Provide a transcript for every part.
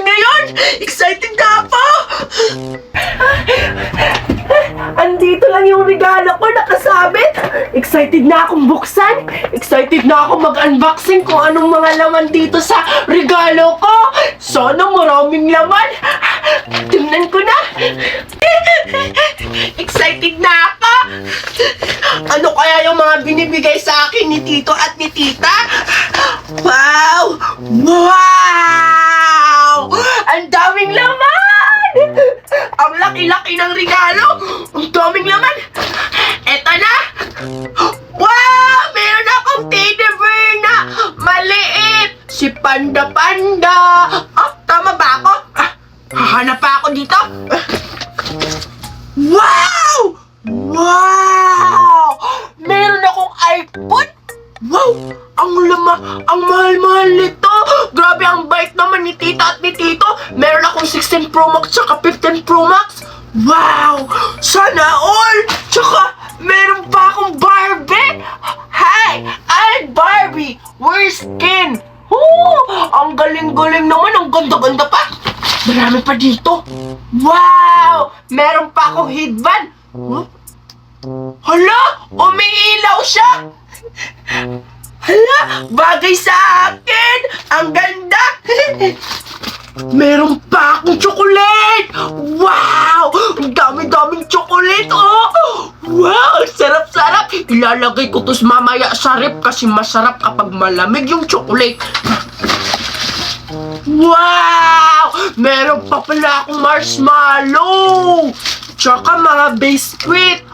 ngayon! Excited na ako! Andito lang yung regalo ko nakasabit. Excited na akong buksan. Excited na akong mag-unboxing kung anong mga laman dito sa regalo ko. Sana maraming laman. Tingnan ko na. Excited na ako. Ano kaya yung mga binibigay sa akin ni Tito at ni Tita? Wow! Wow! Ang daming laman! Ang laki-laki ng regalo! Ang daming laman! Eto na! Wow! Meron akong teddy bear na maliit! Si Panda Panda! Ah, tama ba ako? Ah, hahanap pa ako dito? Wow! Wow! Meron akong iPhone! Wow! Ang mahal-mahal nito! Grabe, ang bait naman ni Tita at ni Tito! Meron akong 16 Pro Max tsaka 15 Pro Max! Wow! Sana all! Tsaka, meron pa akong Barbie! Hi! I'm Barbie! Where's Ken? Ang galing-galing naman! Ang ganda-ganda pa! Marami pa dito! Wow! Meron pa akong headband! Huh? Hala! Umiilaw siya! Hala! Bagay sa akin! Ang ganda! Meron pa akong chocolate! Wow! Ang dami-daming chocolate, oh! Wow! Sarap-sarap! Ilalagay ko to mamaya sa rep kasi masarap kapag malamig yung chocolate. Wow! Meron pa pala akong marshmallow! Tsaka mga biscuit!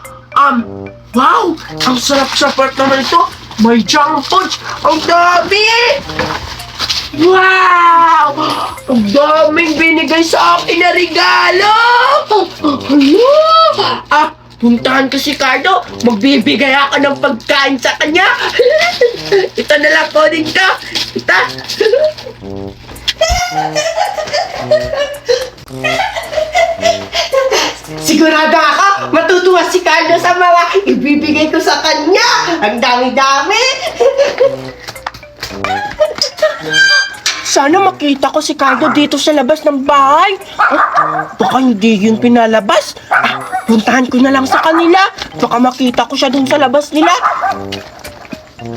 Wow! Ang sarap-sarap naman ito! May junk foods! Ang dami! Wow! Ang daming binigay sa akin na regalo! Puntahan ko si Cardo. Magbibigay ako ng pagkain sa kanya. Ito na lang po dito. Ito. Sigurado ako, matutuwa si Carlo sa mga ibibigay ko sa kanya. Ang dami-dami. Sana makita ko si Carlo dito sa labas ng bahay. Baka hindi yun pinalabas. Puntahan ko na lang sa kanila. Baka makita ko siya dun sa labas nila.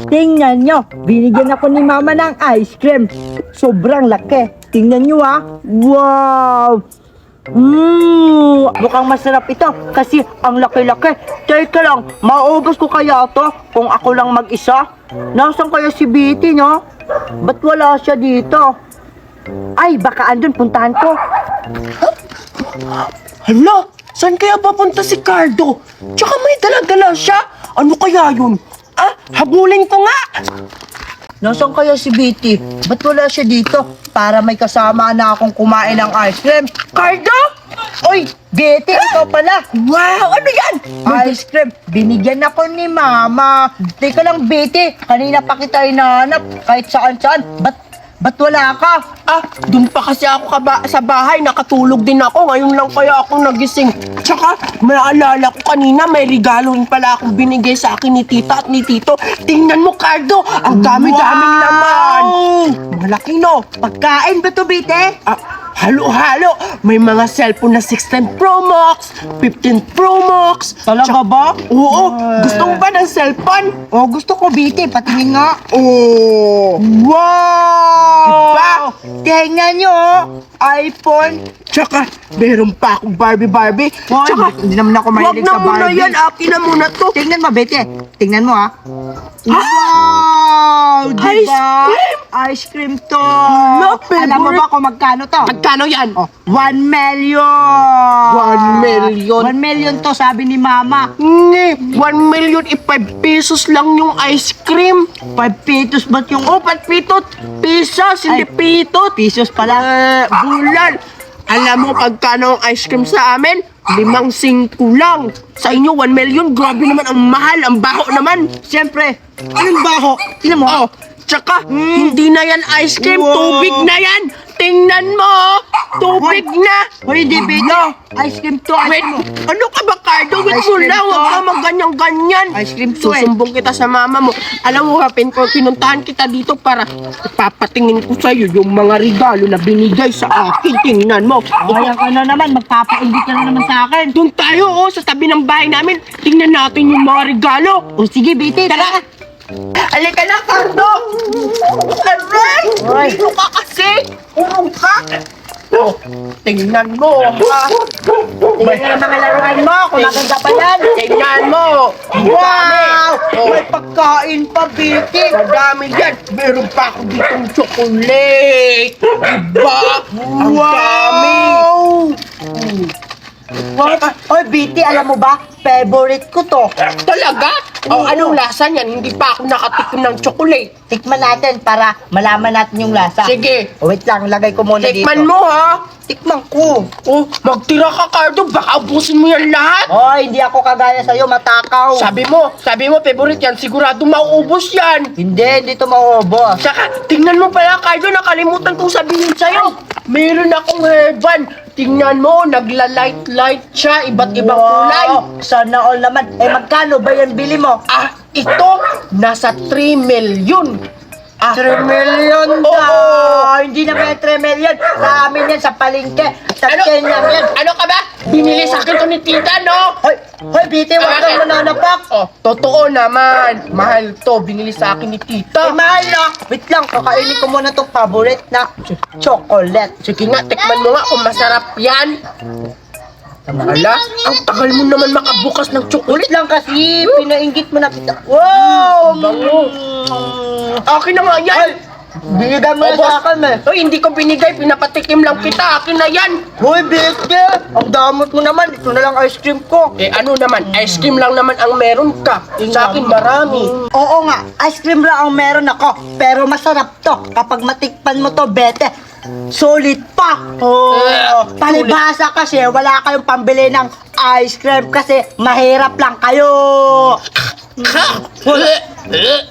Tingnan nyo, binigyan ako ni Mama ng ice cream. Sobrang laki. Tingnan nyo Wow! Mukhang masarap ito kasi ang laki-laki. Teka lang, mauubos ko kaya to kung ako lang mag-isa? Nasaan kaya si Betty, no? Ba't wala siya dito? Ay, baka andun, puntahan ko. Hala, saan kaya papunta si Cardo? Tsaka may dala-dala siya. Ano kaya yun? Habulin ko nga. Nasaan kaya si Betty? Ba't wala siya dito? Para may kasama na akong kumain ng ice cream. Cardo? Oy, Betty, ikaw pala. Wow, ano yan? Ice cream, binigyan ako ni Mama. Teka lang, Betty, kanina pa kita hinahanap kahit saan-saan. Ba't wala ka? Dun pa kasi ako sa bahay, nakatulog din ako. Ngayon lang kaya ako nagising. Tsaka, maalala ko kanina, may regalo rin pala akong binigay sa akin ni Tita at ni Tito. Tingnan mo, Cardo, ang dami-daming laman. Malaki, no? Pagkain ba to, Betty? Halo-halo! May mga cellphone na 16 Pro Max, 15 Pro Max. Talaga ba? Oo! Gusto mo ba ng cellphone? Oh, gusto ko, Betty. Patingin nga. Oh! Wow! Diba? Tingnan nyo, iPhone. Tsaka, meron pa akong Barbie. Tsaka, Hindi naman ako wag mahilig na sa muna Barbie. yan. Akin na muna to. Tingnan mo, Betty. Tingnan mo, Wow! Ice Diba? cream? Ice cream to. Love, Alam mo favorite. ba kung magkano to? Magkano yan? 1 million! 1 million. 1 million to, sabi ni Mama. 1 million, 5 pesos lang yung ice cream. 5 pesos ba't yung... Oh, 5 pesos, hindi Ay. pitot. Pesos pala. Bulan. Alam mo pagkano ang ice cream sa amin? 5-5 lang. Sa inyo, 1 million. Grabe naman, ang mahal, ang baho naman. Siyempre, anong baho? Tingnan mo. Tsaka, hindi na yan ice cream, Wow. tubig na yan. Tingnan mo. Tubig na! Hoy, hindi, Betty. Ice cream to. Wait, ano ka ba, Cardo? Wait Ice mo cream lang, to. huwag ka magganyan-ganyan. Ice cream to eh. Susumbong kita sa mama mo. Alam mo, pinuntahan kita dito para ipapatingin ko sa'yo yung mga regalo na binigay sa akin. Tingnan mo. Ayan ka na naman, magpapainggit ka na naman sa akin. Doon tayo, sa tabi ng bahay namin. Tingnan natin yung mga regalo. O sige, Betty, Tara! Halika na, Cardo! Aray! Hoy. Dito ka kasi! Urong ka! Oh, tingnan mo, ha? tingnan ang mga laruan mo, kung maganda pa yan. Tingnan mo! Ang dami! Wow! Oh, May pagkain pa, Betty. madami yan! Meron pa ako ditong chocolate! Diba? Ang dami! What? Oy, Betty, alam mo ba? Favorite ko to. Talaga? O, anong lasa niyan? Hindi pa ako nakatikim ng chocolate. Tikman natin para malaman natin yung lasa. Sige, Oh, wait lang, lagay ko muna dito. tikman mo, ha? Tikman ko. Oh, magtira ka, Cardo. Baka ubusin mo yan lahat. Oh, hindi ako kagaya sa'yo, matakaw. Sabi mo, favorite yan. Sigurado mauubos yan. Hindi to maubos. Tsaka, tingnan mo pala, Cardo, nakalimutan kong sabihin sa'yo. Meron akong heaven. Tingnan mo, nagla-light-light siya, iba't ibang kulay. Sana all naman. Eh, magkano ba yan bili mo? Ah, ito, nasa 3 million. 3 million Oo. na. Hindi na ba 3 million? Sa amin yan, sa palengke. Sa Kenya yan. Ano ka ba? Binili sa akin to ni tita, no? Hoy, Betty, huwag kang mananapak. Oh, totoo naman. Mahal to, binili sa akin ni Eh, tita. mahal na. Wait lang, kakainin ko muna itong favorite na chocolate. Sige nga, tikman mo nga kung masarap yan. Ala, ang tagal mo naman makabukas ng chocolate. Ulit lang kasi, pinainggit mo na kita. Wow! Bango. Akin na nga yan. Binigay mo na boss. sa akin eh. Hoy, hindi ko binigay, pinapatikim lang kita. Akin na yan. Hoy, Betty! Ang damot mo naman. Ito na lang ice cream ko. Eh ano naman, ice cream lang naman ang meron ka. Sa akin marami. Oo nga, ice cream lang ang meron ako. Pero masarap to. Kapag matikpan mo to, Bete, solid pa. Oh, palibhasa kasi wala kayong pambili ng ice cream kasi mahirap lang kayo.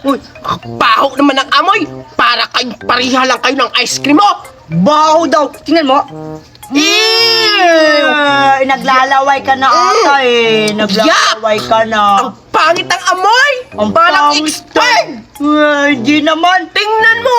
Uy, baho naman ang amoy. Para kayong pariha lang kayo ng ice cream mo. Baho daw. Tingnan mo. Naglalaway ka na ata eh. Naglalaway ka na. Ang pangit ang amoy. Ang Parang pangit. expired. Hindi naman. Tingnan mo.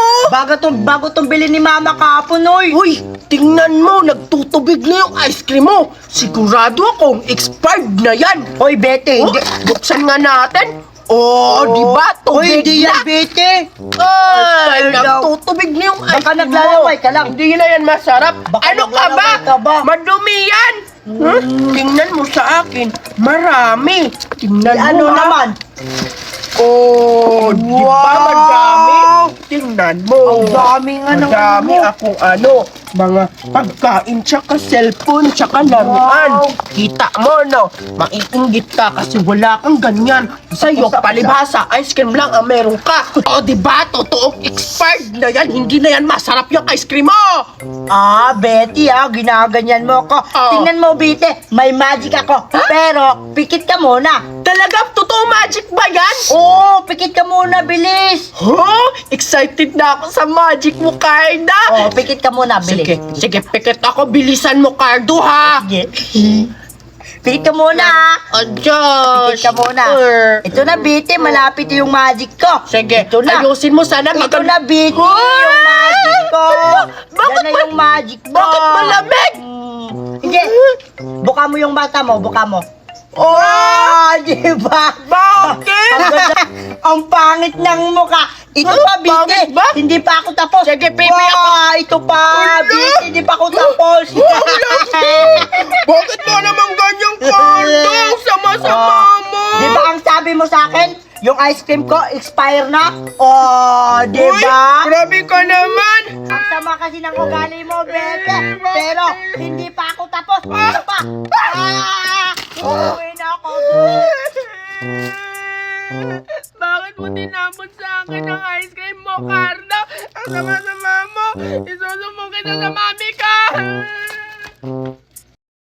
Bago tong bili ni Mama kahapon, oy. Uy, tingnan mo. Nagtutubig na yung ice cream mo. Sigurado akong expired na yan. Hoy, Bete, Oh, hindi. buksan nga natin. Oh, di ba? Hoy, Tubig hindi na. yan, Bete. Ay, Expired daw. nagtutubig na yung ice Baka cream mo. naglalaway ka lang. Hindi na yan masarap. Baka Ano ka ba? naglalaway ka ba? Madumi yan. Huh? Tingnan mo sa akin. Marami. Tingnan mo. Ano ha? naman? Oh, di ba Wow! madami? Tingnan mo. Ang dami nga ng Madami ano. akong mga pagkain, tsaka cellphone, tsaka laruan. Wow! Kita mo, no? Maiinggit ka kasi wala kang ganyan. Sa'yo, palibhasa, ice cream lang ang meron ka. O, di ba? Totoong expired na yan. Hindi na yan masarap yung ice cream mo. Ah, Betty, ginaganyan mo ako. Oo. Tingnan mo, Bete, may magic ako. Pero, pikit ka muna. Talaga? Totoo magic ba yan? Oo, pikit ka muna, bilis. Huh? Excited na ako sa magic mo, Carda. Oo, pikit ka muna, bilis. Sige, pikit ako. Bilisan mo, Cardo, ha? Sige. Pikit ka muna, ha? Adjust. Pikit ka muna. Ito na, Bete, malapit yung magic ko. Sige, Ito na. ayusin mo sana. Ito na, Bete, Hoy! yung magic ko. Bakit Yan na ba- yung magic mo. Bakit malamig? Hindi. Buka mo yung mata mo, buka mo. Oh, di ba? Bakit? Ang ganda, ang pangit ng mukha. Ito Huh? pa, Bite. Pangit ba? Hindi pa ako tapos. Sige, pipi Wow, ito pa, Wala. Bite. Hindi pa ako tapos. Bakit mo naman ganyang Cardo? Sama-sama mo. Di ba ang sabi mo sa akin? Yung ice cream ko, expire na? Oh, di Uy, ba? grabe ka naman. Ang sama kasi ng ugali mo, Bete. Pero, hindi pa ako tapos. Ito pa. Uwi na ako. Bakit mo tinapon sa akin ang ice cream mo, Cardo? Ang sama-sama mo. Isusumbong kita sa mami ka.